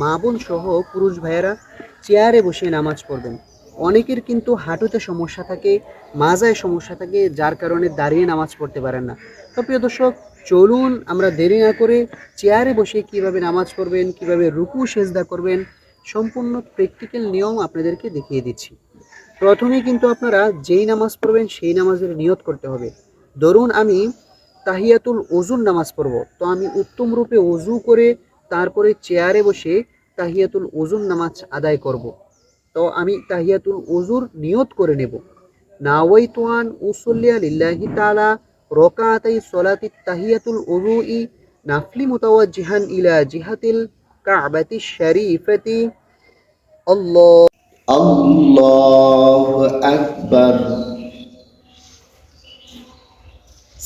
মা বোন সহ পুরুষ ভাইয়েরা চেয়ারে বসে নামাজ পড়বেন। অনেকের কিন্তু হাঁটুতে সমস্যা থাকে, মাজায় সমস্যা থাকে, যার কারণে দাঁড়িয়ে নামাজ পড়তে পারেন না। তো প্রিয় দর্শক, চলুন আমরা দেরি না করে চেয়ারে বসে কিভাবে নামাজ পড়বেন, কিভাবে রুকু সেজদা করবেন, সম্পূর্ণ প্র্যাকটিক্যাল নিয়ম আপনাদেরকে দেখিয়ে দিচ্ছি। প্রথমেই কিন্তু আপনারা যেই নামাজ পড়বেন সেই নামাজের নিয়ত করতে হবে। ধরুন আমি তাহিয়াতুল ওজুর নামাজ পড়ব, তো আমি উত্তম রূপে ওজু করে তারপরে চেয়ারে বসে তাহিয়াতুল ওজুর নামাজ আদায় করব। তো আমি তাহিয়াতুল ওজুর নিয়ত করে নেব, নাওয়াইতু আন উসাল্লিয়া লিল্লাহি তাআলা রাকাতাই সলাতি তাহিয়াতুল ওযুই নাফলি মুতাওয়াজ্জিহান ইলা জিহাতিল কাবাতি শরীফাতি। আল্লাহ الله أكبر.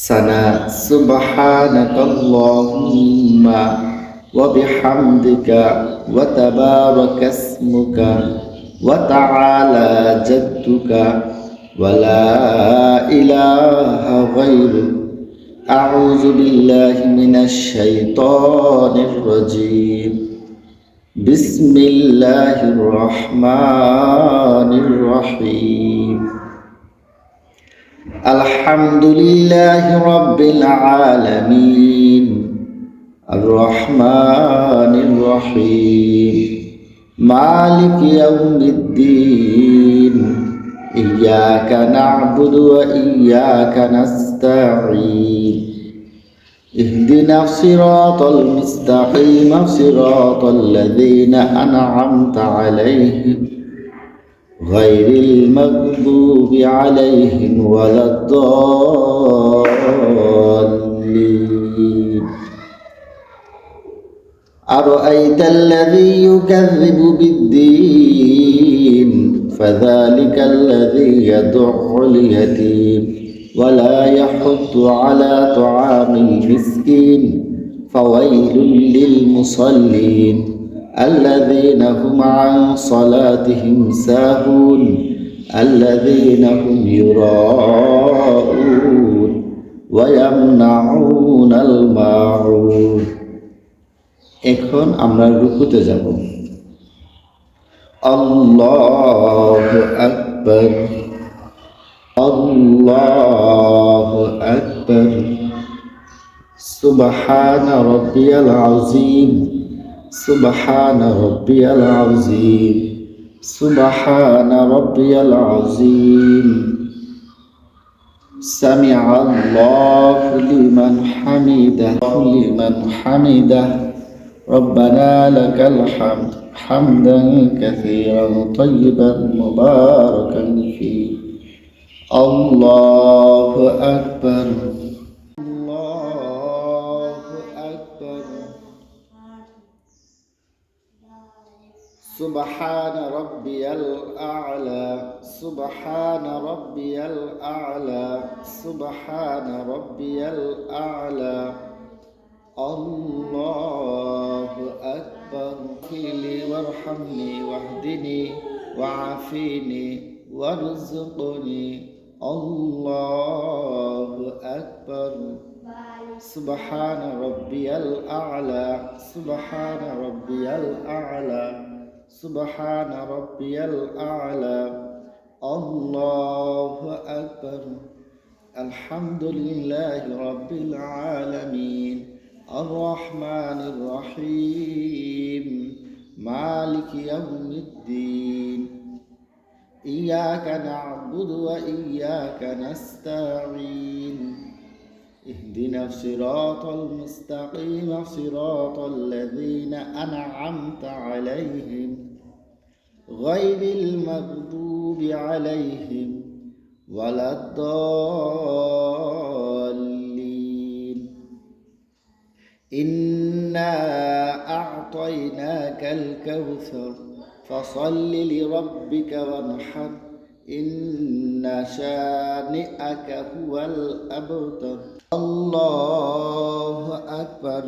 سنا سبحانك اللهم وبحمدك وتبارك اسمك وتعالى جدك ولا إله غيرك. أعوذ بالله من الشيطان الرجيم. بسم الله الرحمن الرحيم. الحمد لله رب العالمين الرحمن الرحيم مالك يوم الدين. إياك نعبد وإياك نستعين. اهدنا الصراط المستقيم صراط الذين أنعمت عليهم غير المغضوب عليهم ولا الضالين. أرأيت الذي يكذب بالدين فذلك الذي يدع اليتيم ولا يحض على طعام المسكين فويل للمصلين الذين هم عن صلاتهم ساهون الذين هم يراءون ويمنعون الماعون. এখন আমরা রুকুতে যাব। আল্লাহু আকবার আল্লাহু আকবার। সুবহান রাব্বিয়াল আযীম سبحان ربي العظيم سبحان ربي العظيم. سمع الله لمن حمده ربنا لك الحمد حمدا كثيرا طيبا مباركا فيه. الله أكبر الله أكبر. سبحان ربي الأعلى سبحان ربي الأعلى سبحان ربي الأعلى. الله أكبر. اغفر لي وارحمني واهدني وعافيني وارزقني. الله أكبر. سبحان ربي الأعلى سبحان ربي الأعلى سبحان ربي الأعلى. الله أكبر. الحمد لله رب العالمين الرحمن الرحيم مالك يوم الدين. إياك نعبد وإياك نستعين. اهدنا الصراط المستقيم صراط الذين أنعمت عليهم غير المغضوب عليهم ولا الضالين. إنا أعطيناك الكوثر فصل لربك وانحر إن شانئك هو الأبتر. الله أكبر.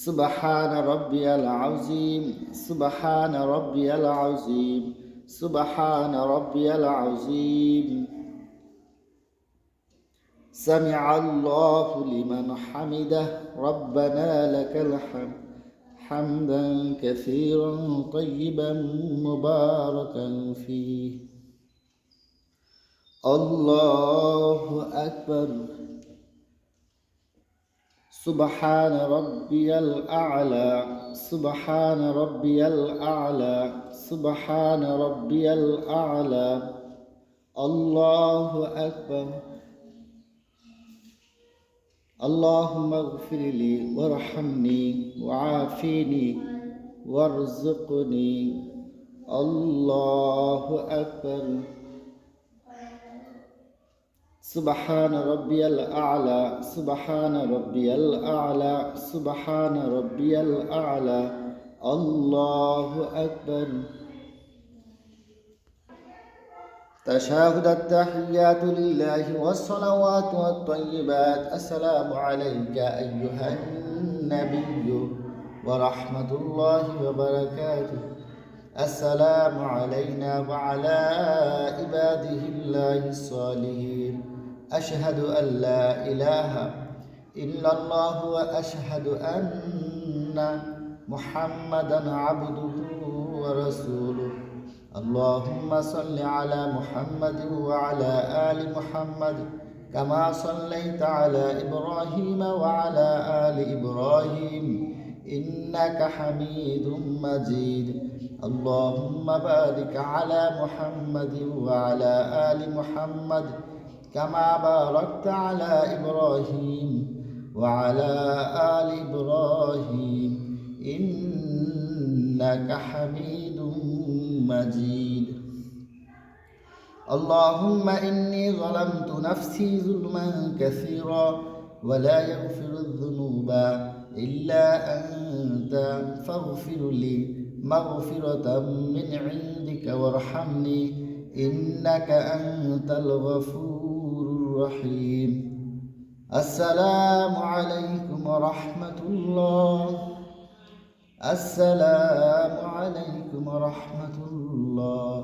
سبحان ربي العظيم سبحان ربي العظيم سبحان ربي العظيم. سمع الله لمن حمده ربنا لك الحمد حمدا كثيرا طيبا مباركا فيه. الله أكبر. سبحان ربي الأعلى، سبحان ربي الأعلى، سبحان ربي الأعلى. الله أكبر. اللهم اغفر لي وارحمني وعافيني وارزقني. الله أكبر. سبحان ربي الأعلى، سبحان ربي الأعلى، سبحان ربي الأعلى. الله أكبر. تشهد التحيات لله والصلوات والطيبات. السلام عليك أيها النبي ورحمة الله وبركاته. السلام علينا وعلى عباده الله الصالحين. أشهد أن لا إله إلا الله وأشهد أن محمدا عبده ورسوله. اللهم صل على محمد وعلى آل محمد كما صليت على إبراهيم وعلى آل إبراهيم إنك حميد مجيد. اللهم بارك على محمد وعلى آل محمد كما باركت على إبراهيم وعلى آل إبراهيم إنك حميد مجيد. اللهم إني ظلمت نفسي ظلما كثيرا ولا يغفر الذنوب إلا أنت فاغفر لي مغفرة من عندك وارحمني إنك أنت الغفور الرحيم. السلام عليكم ورحمة الله. السلام عليكم ورحمة الله.